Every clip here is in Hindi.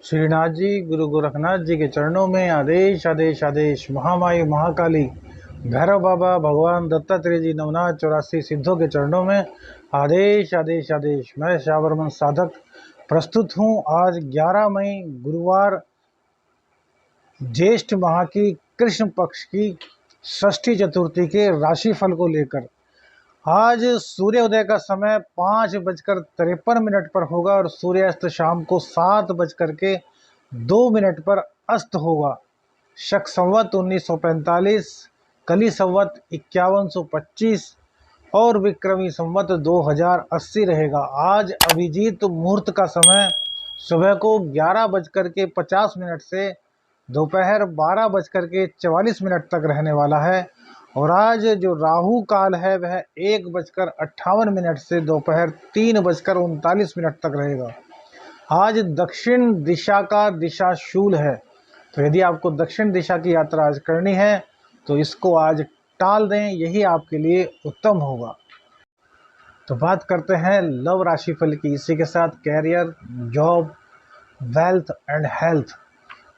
श्रीनाथ जी गुरु गोरखनाथ जी के चरणों में आदेश आदेश आदेश। महामाई महाकाली भैरव बाबा भगवान दत्तात्रेय जी नवनाथ 84 सिद्धों के चरणों में आदेश आदेश आदेश। मैं श्यावरमन साधक प्रस्तुत हूँ आज 11 मई गुरुवार ज्येष्ठ माह की कृष्ण पक्ष की षष्ठी चतुर्थी के राशिफल को लेकर। आज सूर्योदय का समय 5:53 पर होगा और सूर्यास्त शाम को 7:02 पर अस्त होगा। शक संवत 1945, कली संवत 5125 और विक्रमी संवत 2080 रहेगा। आज अभिजीत मुहूर्त का समय सुबह को 11:50 से दोपहर 12:44 तक रहने वाला है और आज जो राहु काल है वह 1:58 से दोपहर 3:39 तक रहेगा। आज दक्षिण दिशा का दिशा शूल है, तो यदि आपको दक्षिण दिशा की यात्रा आज करनी है तो इसको आज टाल दें, यही आपके लिए उत्तम होगा। तो बात करते हैं लव राशिफल की। इसी के साथ career, job, wealth and health,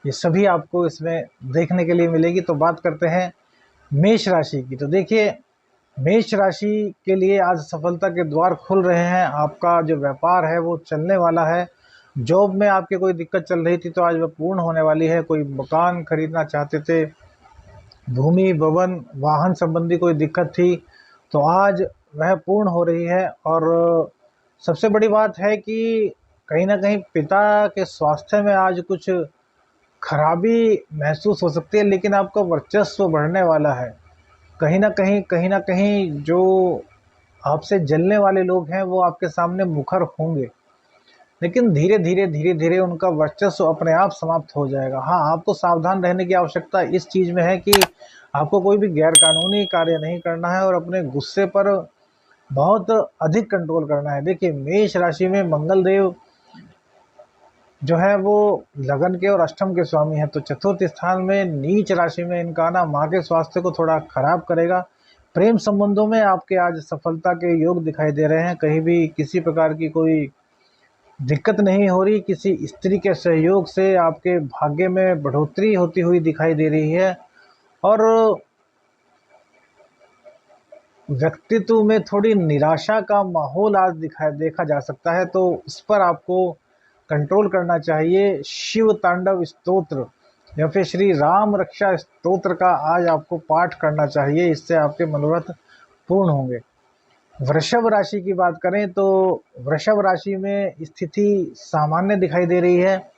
ये सभी आपको इसमें देखने के लिए मिलेगी। तो बात करते हैं मेष राशि की। तो देखिए, मेष राशि के लिए आज सफलता के द्वार खुल रहे हैं। आपका जो व्यापार है वो चलने वाला है। जॉब में आपके कोई दिक्कत चल रही थी तो आज वह पूर्ण होने वाली है। कोई मकान खरीदना चाहते थे, भूमि भवन वाहन संबंधी कोई दिक्कत थी तो आज वह पूर्ण हो रही है। और सबसे बड़ी बात है कि कहीं ना कहीं पिता के स्वास्थ्य में आज कुछ खराबी महसूस हो सकती है, लेकिन आपका वर्चस्व बढ़ने वाला है। कहीं ना कहीं जो आपसे जलने वाले लोग हैं वो आपके सामने मुखर होंगे, लेकिन धीरे धीरे उनका वर्चस्व अपने आप समाप्त हो जाएगा। हाँ, आपको सावधान रहने की आवश्यकता इस चीज़ में है कि आपको कोई भी गैरकानूनी कार्य नहीं करना है और अपने गुस्से पर बहुत अधिक कंट्रोल करना है। देखिए, मेष राशि में मंगल देव जो है वो लगन के और अष्टम के स्वामी है, तो चतुर्थ स्थान में नीच राशि में इनका आना माँ के स्वास्थ्य को थोड़ा खराब करेगा। प्रेम संबंधों में आपके आज सफलता के योग दिखाई दे रहे हैं। कहीं भी किसी प्रकार की कोई दिक्कत नहीं हो रही। किसी स्त्री के सहयोग से आपके भाग्य में बढ़ोतरी होती हुई दिखाई दे रही है और व्यक्तित्व में थोड़ी निराशा का माहौल आज देखा जा सकता है, तो इस पर आपको कंट्रोल करना चाहिए। शिव तांडव स्तोत्र या फिर श्री राम रक्षा स्तोत्र का आज आपको पाठ करना चाहिए, इससे आपके मनोरथ पूर्ण होंगे। वृषभ राशि की बात करें तो वृषभ राशि में स्थिति सामान्य दिखाई दे रही है।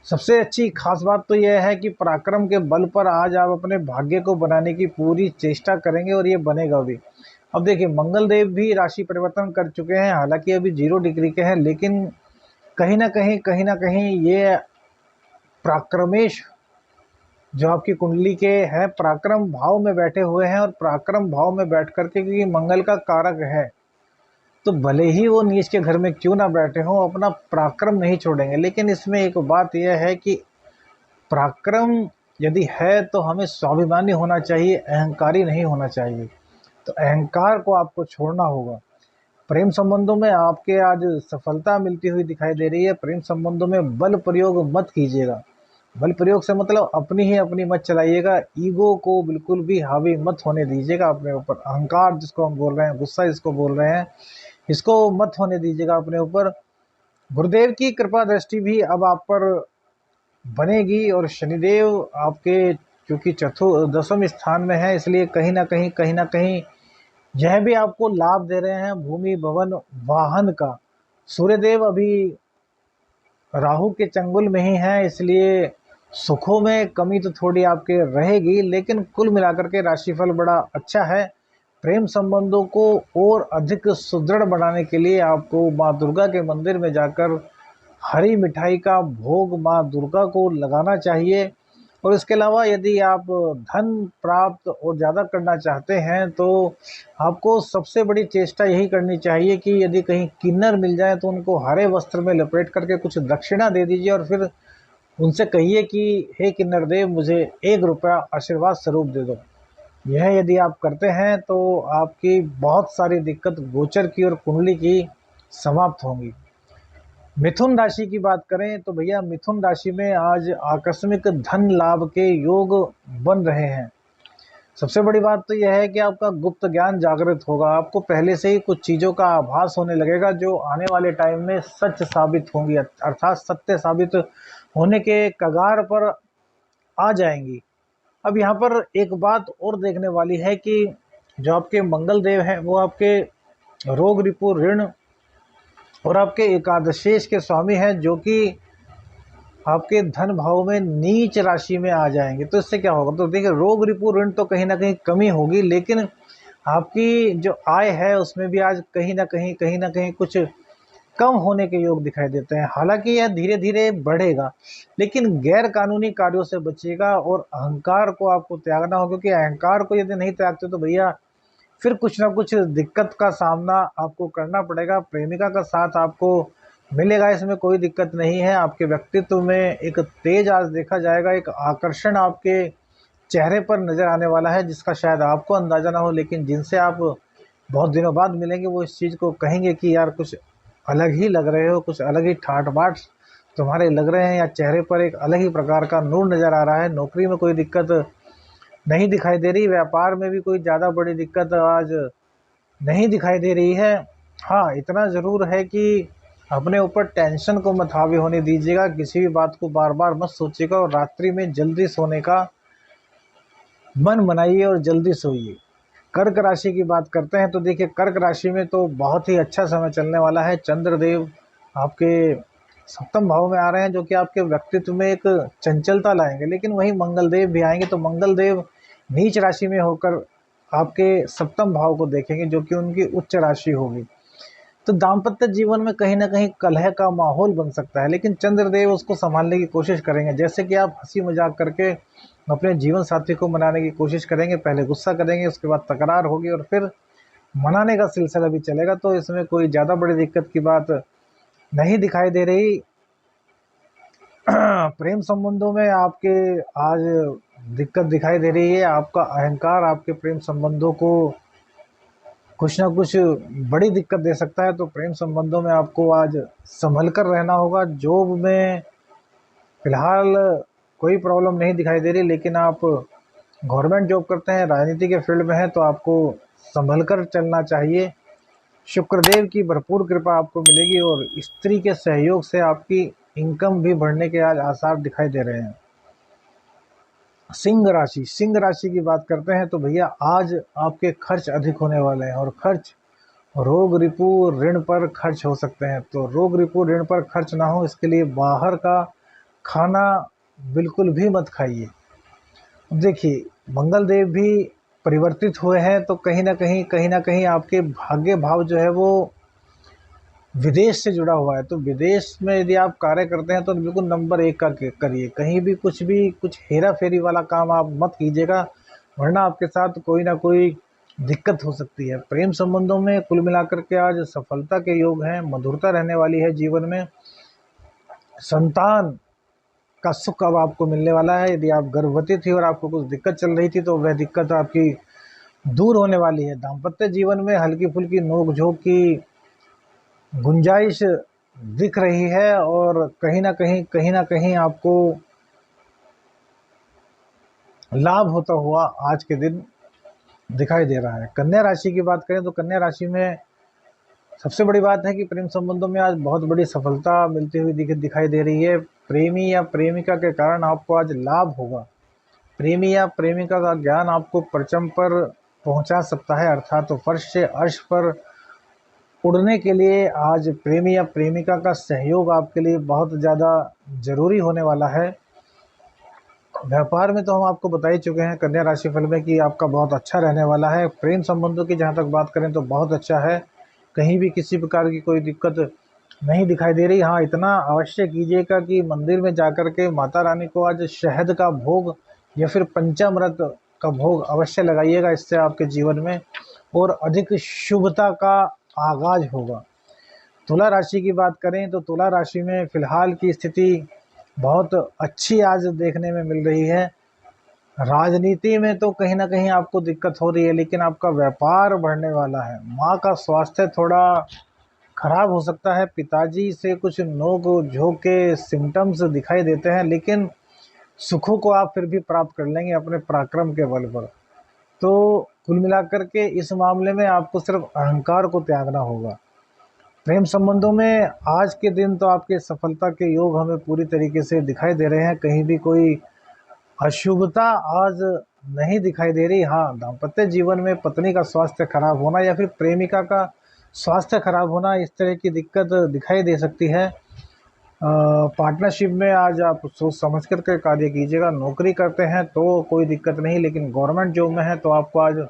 सबसे अच्छी खास बात तो यह है कि पराक्रम के बल पर आज आप अपने भाग्य को बनाने की पूरी चेष्टा करेंगे और ये बनेगा भी। अब देखिए, मंगल देव भी राशि परिवर्तन कर चुके हैं, हालांकि अभी 0 डिग्री के हैं, लेकिन कहीं ना कहीं ये पराक्रमेश जो आपकी कुंडली के हैं पराक्रम भाव में बैठे हुए हैं और पराक्रम भाव में बैठ करके, क्योंकि मंगल का कारक है तो भले ही वो नीच के घर में क्यों ना बैठे हों, अपना पराक्रम नहीं छोड़ेंगे। लेकिन इसमें एक बात यह है कि पराक्रम यदि है तो हमें स्वाभिमानी होना चाहिए, अहंकारी नहीं होना चाहिए। तो अहंकार को आपको छोड़ना होगा। प्रेम संबंधों में आपके आज सफलता मिलती हुई दिखाई दे रही है। प्रेम संबंधों में बल प्रयोग मत कीजिएगा। बल प्रयोग से मतलब अपनी मत चलाइएगा। ईगो को बिल्कुल भी हावी मत होने दीजिएगा अपने ऊपर। अहंकार जिसको हम बोल रहे हैं, गुस्सा जिसको बोल रहे हैं, इसको मत होने दीजिएगा अपने ऊपर। गुरुदेव की कृपा दृष्टि भी अब आप पर बनेगी और शनिदेव आपके चूंकि दसम स्थान में है, इसलिए कहीं ना कहीं यह भी आपको लाभ दे रहे हैं भूमि भवन वाहन का। सूर्यदेव अभी राहु के चंगुल में ही है, इसलिए सुखों में कमी तो थोड़ी आपके रहेगी, लेकिन कुल मिलाकर के राशिफल बड़ा अच्छा है। प्रेम संबंधों को और अधिक सुदृढ़ बनाने के लिए आपको माँ दुर्गा के मंदिर में जाकर हरी मिठाई का भोग माँ दुर्गा को लगाना चाहिए। और इसके अलावा यदि आप धन प्राप्त और ज़्यादा करना चाहते हैं तो आपको सबसे बड़ी चेष्टा यही करनी चाहिए कि यदि कहीं किन्नर मिल जाए तो उनको हरे वस्त्र में लपेट करके कुछ दक्षिणा दे दीजिए और फिर उनसे कहिए कि हे किन्नर देव, मुझे 1 रुपया आशीर्वाद स्वरूप दे दो। यह यदि आप करते हैं तो आपकी बहुत सारी दिक्कत गोचर की और कुंडली की समाप्त होंगी। मिथुन राशि की बात करें तो भैया मिथुन राशि में आज आकस्मिक धन लाभ के योग बन रहे हैं। सबसे बड़ी बात तो यह है कि आपका गुप्त ज्ञान जागृत होगा, आपको पहले से ही कुछ चीज़ों का आभास होने लगेगा जो आने वाले टाइम में सच साबित होंगी, अर्थात सत्य साबित होने के कगार पर आ जाएंगी। अब यहाँ पर एक बात और देखने वाली है कि जो आपके मंगल देव हैं वो आपके रोग रिपु ऋण और आपके एकादशेष के स्वामी हैं, जो कि आपके धन भाव में नीच राशि में आ जाएंगे। तो इससे क्या होगा, तो देखिए रोग रिपु ऋण तो कहीं ना कहीं कमी होगी, लेकिन आपकी जो आय है उसमें भी आज कहीं ना कहीं कुछ कम होने के योग दिखाई देते हैं। हालांकि यह धीरे धीरे बढ़ेगा, लेकिन गैर कानूनी कार्यों से बचिएगा और अहंकार को आपको त्यागना हो, क्योंकि अहंकार को यदि नहीं त्यागते तो भैया फिर कुछ ना कुछ दिक्कत का सामना आपको करना पड़ेगा। प्रेमिका का साथ आपको मिलेगा, इसमें कोई दिक्कत नहीं है। आपके व्यक्तित्व में एक तेज आज देखा जाएगा, एक आकर्षण आपके चेहरे पर नजर आने वाला है जिसका शायद आपको अंदाजा ना हो, लेकिन जिनसे आप बहुत दिनों बाद मिलेंगे वो इस चीज़ को कहेंगे कि यार कुछ अलग ही लग रहे हो, कुछ अलग ही ठाट बाट तुम्हारे लग रहे हैं, या चेहरे पर एक अलग ही प्रकार का नूर नज़र आ रहा है। नौकरी में कोई दिक्कत नहीं दिखाई दे रही, व्यापार में भी कोई ज़्यादा बड़ी दिक्कत आज नहीं दिखाई दे रही है। हाँ, इतना ज़रूर है कि अपने ऊपर टेंशन को मत हावी होने दीजिएगा, किसी भी बात को बार बार मत सोचिएगा और रात्रि में जल्दी सोने का मन बनाइए और जल्दी सोइए। कर्क राशि की बात करते हैं तो देखिए कर्क राशि में तो बहुत ही अच्छा समय चलने वाला है। चंद्रदेव आपके सप्तम भाव में आ रहे हैं, जो कि आपके व्यक्तित्व में एक चंचलता लाएंगे, लेकिन वही मंगल देव भी आएंगे तो मंगल देव नीच राशि में होकर आपके सप्तम भाव को देखेंगे, जो कि उनकी उच्च राशि होगी। तो दाम्पत्य जीवन में कहीं ना कहीं कलह का माहौल बन सकता है, लेकिन चंद्रदेव उसको संभालने की कोशिश करेंगे। जैसे कि आप हंसी मजाक करके अपने जीवन साथी को मनाने की कोशिश करेंगे, पहले गुस्सा करेंगे, उसके बाद तकरार होगी और फिर मनाने का सिलसिला भी चलेगा। तो इसमें कोई ज़्यादा बड़ी दिक्कत की बात नहीं दिखाई दे रही। प्रेम संबंधों में आपके आज दिक्कत दिखाई दे रही है। आपका अहंकार आपके प्रेम संबंधों को कुछ ना कुछ बड़ी दिक्कत दे सकता है। तो प्रेम संबंधों में आपको आज संभल कर रहना होगा। जॉब में फिलहाल कोई प्रॉब्लम नहीं दिखाई दे रही, लेकिन आप गवर्नमेंट जॉब करते हैं, राजनीति के फील्ड में हैं, तो आपको संभल कर चलना चाहिए। शुक्रदेव की भरपूर कृपा आपको मिलेगी और स्त्री के सहयोग से आपकी इनकम भी बढ़ने के आज आसार दिखाई दे रहे हैं। सिंह राशि की बात करते हैं तो भैया आज आपके खर्च अधिक होने वाले हैं और खर्च रोग रिपु ऋण पर खर्च हो सकते हैं। तो रोग रिपु ऋण पर खर्च ना हो इसके लिए बाहर का खाना बिल्कुल भी मत खाइए। देखिए मंगल देव भी परिवर्तित हुए हैं, तो कहीं ना कहीं आपके भाग्य भाव जो है वो विदेश से जुड़ा हुआ है। तो विदेश में यदि आप कार्य करते हैं तो बिल्कुल नंबर 1 का करिए, कहीं भी कुछ हेरा फेरी वाला काम आप मत कीजिएगा, वरना आपके साथ कोई ना कोई दिक्कत हो सकती है। प्रेम संबंधों में कुल मिलाकर के आज सफलता के योग हैं, मधुरता रहने वाली है जीवन में, संतान का सुख अब आपको मिलने वाला है। यदि आप गर्भवती थी और आपको कुछ दिक्कत चल रही थी तो वह दिक्कत आपकी दूर होने वाली है। दाम्पत्य जीवन में हल्की फुल्की नोक झोंक की गुंजाइश दिख रही है और कहीं ना कहीं आपको लाभ होता हुआ आज के दिन दिखाई दे रहा है। कन्या राशि की बात करें तो कन्या राशि में सबसे बड़ी बात है कि प्रेम संबंधों में आज बहुत बड़ी सफलता मिलती हुई दिखाई दे रही है। प्रेमी या प्रेमिका के कारण आपको आज लाभ होगा। प्रेमी या प्रेमिका का ज्ञान आपको परचम पर पहुंचा सकता है, अर्थात तो फर्श से अर्श पर उड़ने के लिए आज प्रेमी या प्रेमिका का सहयोग आपके लिए बहुत ज़्यादा जरूरी होने वाला है। व्यापार में तो हम आपको बता ही चुके हैं कन्या राशि फल में कि आपका बहुत अच्छा रहने वाला है। प्रेम संबंधों की जहाँ तक बात करें तो बहुत अच्छा है, कहीं भी किसी प्रकार की कोई दिक्कत नहीं दिखाई दे रही। हाँ, इतना अवश्य कीजिएगा कि मंदिर में जाकर के माता रानी को आज शहद का भोग या फिर पंचामृत का भोग अवश्य लगाइएगा, इससे आपके जीवन में और अधिक शुभता का आगाज होगा। तुला राशि की बात करें तो तुला राशि में फिलहाल की स्थिति बहुत अच्छी आज देखने में मिल रही है। राजनीति में तो कहीं ना कहीं आपको दिक्कत हो रही है, लेकिन आपका व्यापार बढ़ने वाला है। माँ का स्वास्थ्य थोड़ा खराब हो सकता है। पिताजी से कुछ नोक झोंक के सिम्टम्स दिखाई देते हैं, लेकिन सुखों को आप फिर भी प्राप्त कर लेंगे अपने पराक्रम के बल पर। तो कुल मिलाकर के इस मामले में आपको सिर्फ अहंकार को त्यागना होगा। प्रेम संबंधों में आज के दिन तो आपके सफलता के योग हमें पूरी तरीके से दिखाई दे रहे हैं। कहीं भी कोई अशुभता आज नहीं दिखाई दे रही। हाँ, दाम्पत्य जीवन में पत्नी का स्वास्थ्य खराब होना या फिर प्रेमिका का स्वास्थ्य खराब होना, इस तरह की दिक्कत दिखाई दे सकती है। पार्टनरशिप में आज आप सोच समझ कर के कार्य कीजिएगा। नौकरी करते हैं तो कोई दिक्कत नहीं, लेकिन गवर्नमेंट जॉब में है तो आपको आज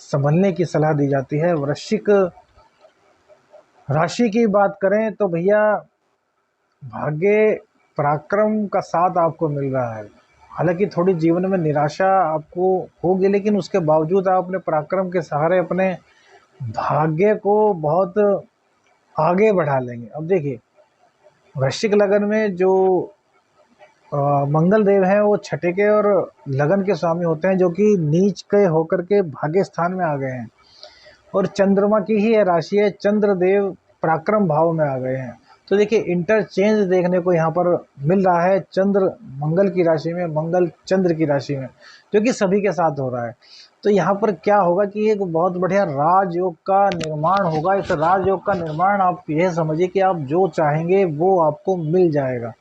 संभलने की सलाह दी जाती है। वृश्चिक राशि की बात करें तो भैया, भाग्य पराक्रम का साथ आपको मिल रहा है। हालांकि थोड़ी जीवन में निराशा आपको होगी, लेकिन उसके बावजूद आप अपने पराक्रम के सहारे अपने भाग्य को बहुत आगे बढ़ा लेंगे। अब देखिए, वृश्चिक लगन में जो मंगल देव हैं वो छठे के और लगन के स्वामी होते हैं, जो कि नीच के होकर के भाग्य स्थान में आ गए हैं। और चंद्रमा की ही राशि है, चंद्रदेव पराक्रम भाव में आ गए हैं। तो देखिए, इंटरचेंज देखने को यहाँ पर मिल रहा है, चंद्र मंगल की राशि में, मंगल चंद्र की राशि में, जो कि सभी के साथ हो रहा है। तो यहाँ पर क्या होगा कि एक बहुत बढ़िया राजयोग का निर्माण होगा। इस राजयोग का निर्माण आप यह समझिए कि आप जो चाहेंगे वो आपको मिल जाएगा।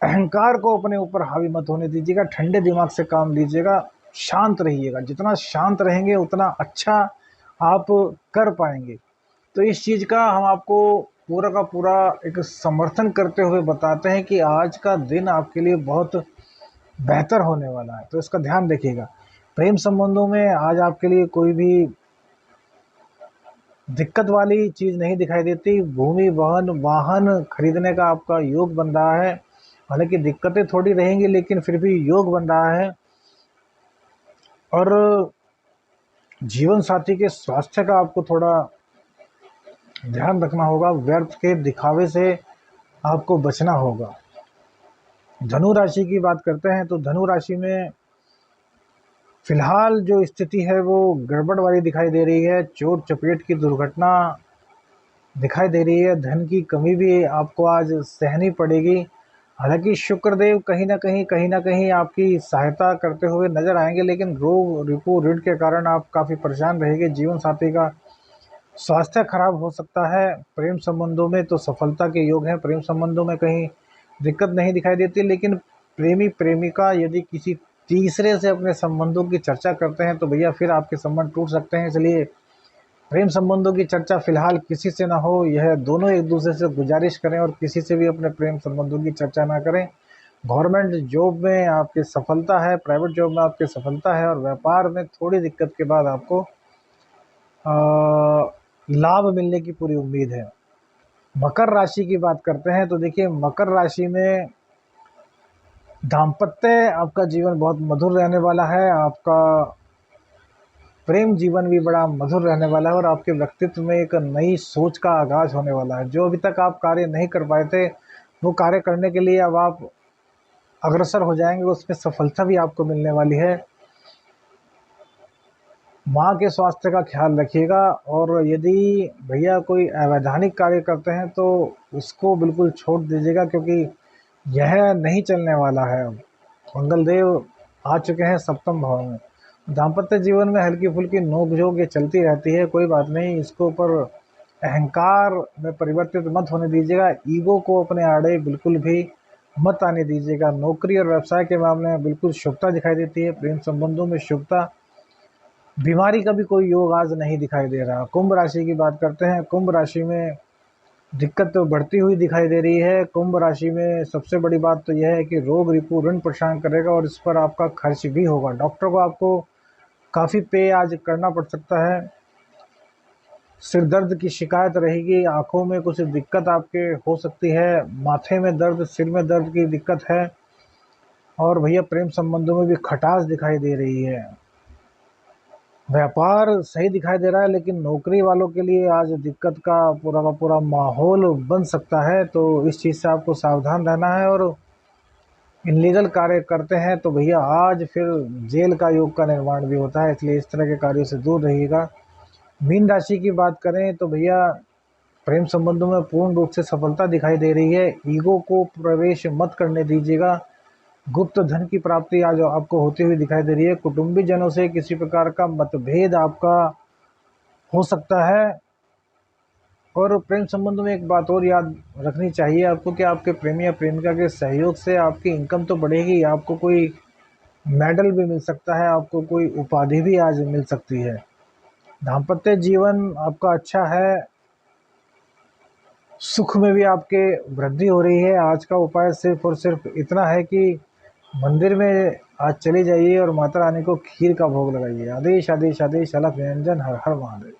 अहंकार को अपने ऊपर हावी मत होने दीजिएगा, ठंडे दिमाग से काम लीजिएगा, शांत रहिएगा। जितना शांत रहेंगे उतना अच्छा आप कर पाएंगे। तो इस चीज़ का हम आपको पूरा का पूरा एक समर्थन करते हुए बताते हैं कि आज का दिन आपके लिए बहुत बेहतर होने वाला है, तो इसका ध्यान रखिएगा। प्रेम संबंधों में आज आपके लिए कोई भी दिक्कत वाली चीज़ नहीं दिखाई देती। भूमि वाहन खरीदने का आपका योग बन रहा है। हालांकि दिक्कतें थोड़ी रहेंगी, लेकिन फिर भी योग बन रहा है। और जीवन साथी के स्वास्थ्य का आपको थोड़ा ध्यान रखना होगा। व्यर्थ के दिखावे से आपको बचना होगा। धनु राशि की बात करते हैं तो धनु राशि में फिलहाल जो स्थिति है वो गड़बड़ वाली दिखाई दे रही है। चोट चपेट की दुर्घटना दिखाई दे रही है। धन की कमी भी आपको आज सहनी पड़ेगी। हालांकि शुक्रदेव कहीं ना कहीं आपकी सहायता करते हुए नजर आएंगे, लेकिन रोग रिपू ऋण के कारण आप काफ़ी परेशान रहेंगे। जीवन साथी का स्वास्थ्य खराब हो सकता है। प्रेम संबंधों में तो सफलता के योग हैं। प्रेम संबंधों में कहीं दिक्कत नहीं दिखाई देती, लेकिन प्रेमी प्रेमिका यदि किसी तीसरे से अपने संबंधों की चर्चा करते हैं तो भैया फिर आपके संबंध टूट सकते हैं। इसलिए प्रेम संबंधों की चर्चा फिलहाल किसी से ना हो, यह दोनों एक दूसरे से गुजारिश करें और किसी से भी अपने प्रेम संबंधों की चर्चा ना करें। गवर्नमेंट जॉब में आपकी सफलता है, प्राइवेट जॉब में आपकी सफलता है, और व्यापार में थोड़ी दिक्कत के बाद आपको लाभ मिलने की पूरी उम्मीद है। मकर राशि की बात करते हैं तो देखिए, मकर राशि में दाम्पत्य आपका जीवन बहुत मधुर रहने वाला है। आपका प्रेम जीवन भी बड़ा मधुर रहने वाला है और आपके व्यक्तित्व में एक नई सोच का आगाज होने वाला है। जो अभी तक आप कार्य नहीं कर पाए थे, वो कार्य करने के लिए अब आप अग्रसर हो जाएंगे, उसमें सफलता भी आपको मिलने वाली है। माँ के स्वास्थ्य का ख्याल रखिएगा। और यदि भैया कोई अवैधानिक कार्य करते हैं तो उसको बिल्कुल छोड़ दीजिएगा, क्योंकि यह नहीं चलने वाला है। मंगलदेव आ चुके हैं सप्तम भाव में। दाम्पत्य जीवन में हल्की फुल्की नोकझोंक ये चलती रहती है, कोई बात नहीं। इसको ऊपर अहंकार में परिवर्तित मत होने दीजिएगा। ईगो को अपने आड़े बिल्कुल भी मत आने दीजिएगा। नौकरी और व्यवसाय के मामले में बिल्कुल शुभता दिखाई देती है। प्रेम संबंधों में शुभता, बीमारी का भी कोई योग आज नहीं दिखाई दे रहा। कुंभ राशि की बात करते हैं। कुंभ राशि में दिक्कत तो बढ़ती हुई दिखाई दे रही है। कुंभ राशि में सबसे बड़ी बात तो यह है कि रोग रिपू ऋण परेशान करेगा और इस पर आपका खर्च भी होगा। डॉक्टर को आपको काफ़ी पे आज करना पड़ सकता है। सिर दर्द की शिकायत रहेगी। आंखों में कुछ दिक्कत आपके हो सकती है। माथे में दर्द, सिर में दर्द की दिक्कत है। और भैया प्रेम संबंधों में भी खटास दिखाई दे रही है। व्यापार सही दिखाई दे रहा है, लेकिन नौकरी वालों के लिए आज दिक्कत का पूरा माहौल बन सकता है। तो इस चीज़ से आपको सावधान रहना है। और इनलीगल कार्य करते हैं तो भैया आज फिर जेल का योग का निर्माण भी होता है, इसलिए इस तरह के कार्यों से दूर रहिएगा। मीन राशि की बात करें तो भैया प्रेम संबंधों में पूर्ण रूप से सफलता दिखाई दे रही है। ईगो को प्रवेश मत करने दीजिएगा। गुप्त धन की प्राप्ति आज आपको होती हुई दिखाई दे रही है। कुटुंबी जनों से किसी प्रकार का मतभेद आपका हो सकता है। और प्रेम संबंधों में एक बात और याद रखनी चाहिए आपको कि आपके प्रेमी या प्रेमिका के सहयोग से आपकी इनकम तो बढ़ेगी, आपको कोई मेडल भी मिल सकता है, आपको कोई उपाधि भी आज मिल सकती है। दाम्पत्य जीवन आपका अच्छा है, सुख में भी आपके वृद्धि हो रही है। आज का उपाय सिर्फ और सिर्फ इतना है कि मंदिर में आज चले जाइए और माता रानी को खीर का भोग लगाइए। आदेश आदेश आदेश, अलख निरंजन, हर हर महादेव।